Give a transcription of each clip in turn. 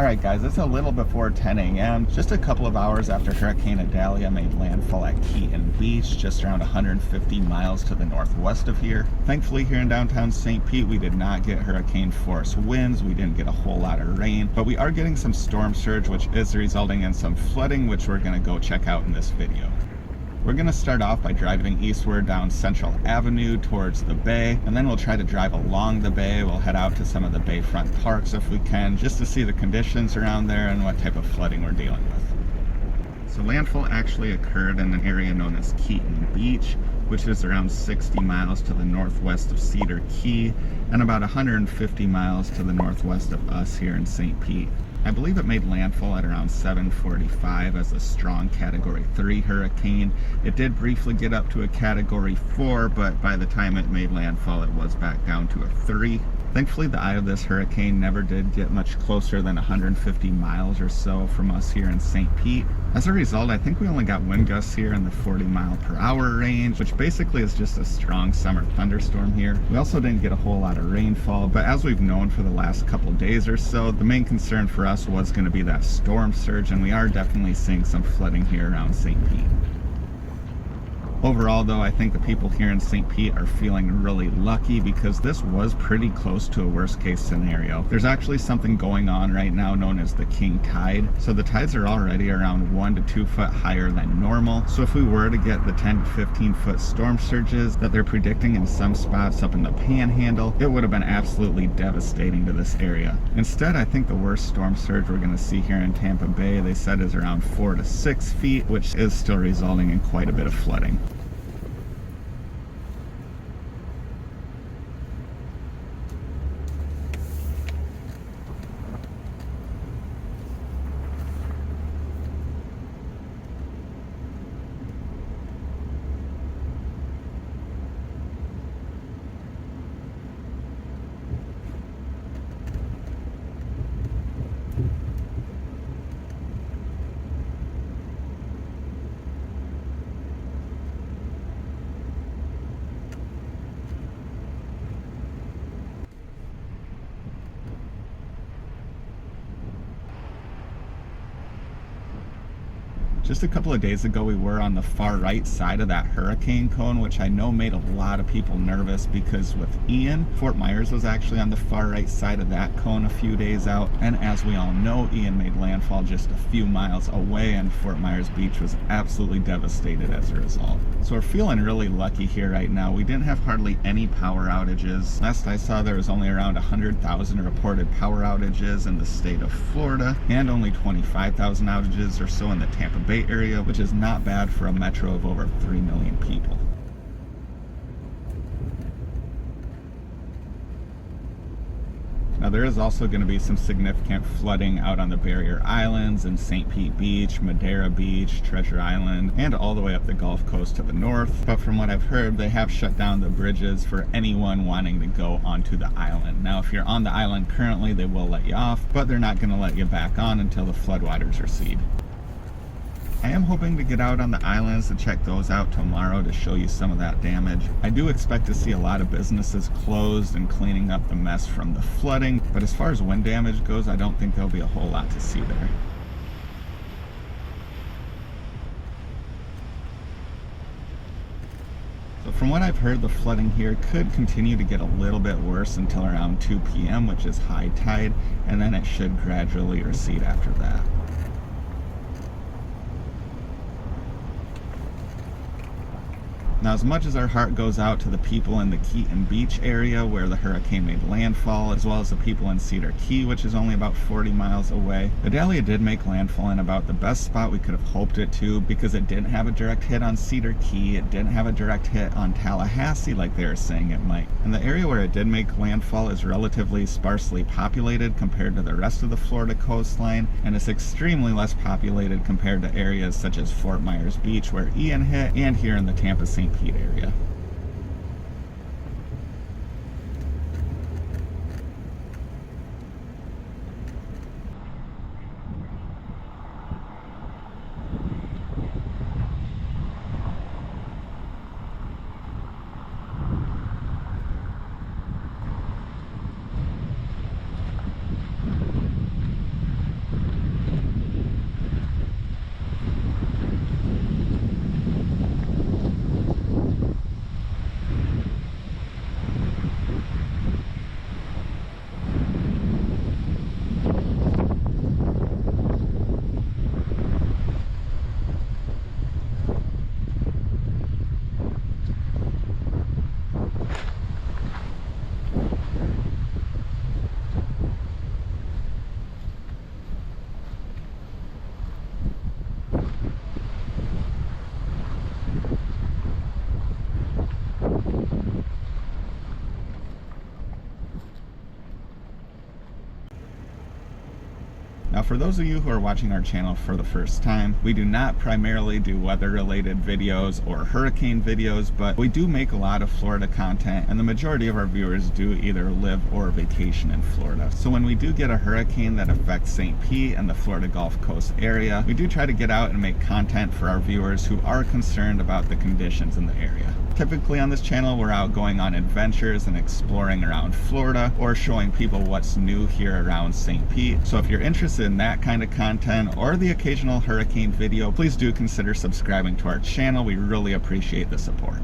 Alright guys, it's a little before 10 a.m., just a couple of hours after Hurricane Idalia made landfall at Keaton Beach, just around 150 miles to the northwest of here. Thankfully here in downtown St. Pete, we did not get hurricane force winds, we didn't get a whole lot of rain, but we are getting some storm surge, which is resulting in some flooding, which we're going to go check out in this video. We're going to start off by driving eastward down Central Avenue towards the bay, and then we'll try to drive along the bay. We'll head out to some of the bayfront parks if we can, just to see the conditions around there and what type of flooding we're dealing with. So landfall actually occurred in an area known as Keaton Beach, which is around 60 miles to the northwest of Cedar Key, and about 150 miles to the northwest of us here in St. Pete. I believe it made landfall at around 7:45 as a strong Category 3 hurricane. It did briefly get up to a Category 4, but by the time it made landfall, it was back down to a 3. Thankfully, the eye of this hurricane never did get much closer than 150 miles or so from us here in St. Pete. As a result, I think we only got wind gusts here in the 40-mile-per-hour range, which basically is just a strong summer thunderstorm here. We also didn't get a whole lot of rainfall, but as we've known for the last couple days or so, the main concern for us was going to be that storm surge, and we are definitely seeing some flooding here around St. Pete. Overall, though, I think the people here in St. Pete are feeling really lucky because this was pretty close to a worst-case scenario. There's actually something going on right now known as the king tide. So the tides are already around 1 to 2 foot higher than normal. So if we were to get the 10 to 15 foot storm surges that they're predicting in some spots up in the panhandle, it would have been absolutely devastating to this area. Instead, I think the worst storm surge we're going to see here in Tampa Bay, they said, is around 4 to 6 feet, which is still resulting in quite a bit of flooding. Just a couple of days ago, we were on the far right side of that hurricane cone, which I know made a lot of people nervous because with Ian, Fort Myers was actually on the far right side of that cone a few days out. And as we all know, Ian made landfall just a few miles away, and Fort Myers Beach was absolutely devastated as a result. So we're feeling really lucky here right now. We didn't have hardly any power outages. Last I saw, there was only around 100,000 reported power outages in the state of Florida, and only 25,000 outages or so in the Tampa Bay area, which is not bad for a metro of over 3 million people. Now there is also going to be some significant flooding out on the barrier islands in St. Pete Beach, Madeira Beach, Treasure Island, and all the way up the Gulf Coast to the north. But from what I've heard, they have shut down the bridges for anyone wanting to go onto the island. Now if you're on the island currently, they will let you off, but they're not going to let you back on until the floodwaters recede. I am hoping to get out on the islands to check those out tomorrow to show you some of that damage. I do expect to see a lot of businesses closed and cleaning up the mess from the flooding, but as far as wind damage goes, I don't think there'll be a whole lot to see there. So from what I've heard, the flooding here could continue to get a little bit worse until around 2 p.m., which is high tide, and then it should gradually recede after that. Now, as much as our heart goes out to the people in the Keaton Beach area where the hurricane made landfall, as well as the people in Cedar Key, which is only about 40 miles away, Idalia did make landfall in about the best spot we could have hoped it to, because it didn't have a direct hit on Cedar Key, it didn't have a direct hit on Tallahassee like they were saying it might. And the area where it did make landfall is relatively sparsely populated compared to the rest of the Florida coastline, and it's extremely less populated compared to areas such as Fort Myers Beach where Ian hit, and here in the Tampa-St. Pete area. Now, for those of you who are watching our channel for the first time, we do not primarily do weather-related videos or hurricane videos, but we do make a lot of Florida content, and the majority of our viewers do either live or vacation in Florida. So when we do get a hurricane that affects St. Pete and the Florida Gulf Coast area, we do try to get out and make content for our viewers who are concerned about the conditions in the area. Typically on this channel, we're out going on adventures and exploring around Florida or showing people what's new here around St. Pete. So if you're interested in that kind of content or the occasional hurricane video, please do consider subscribing to our channel. We really appreciate the support.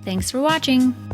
Thanks for watching!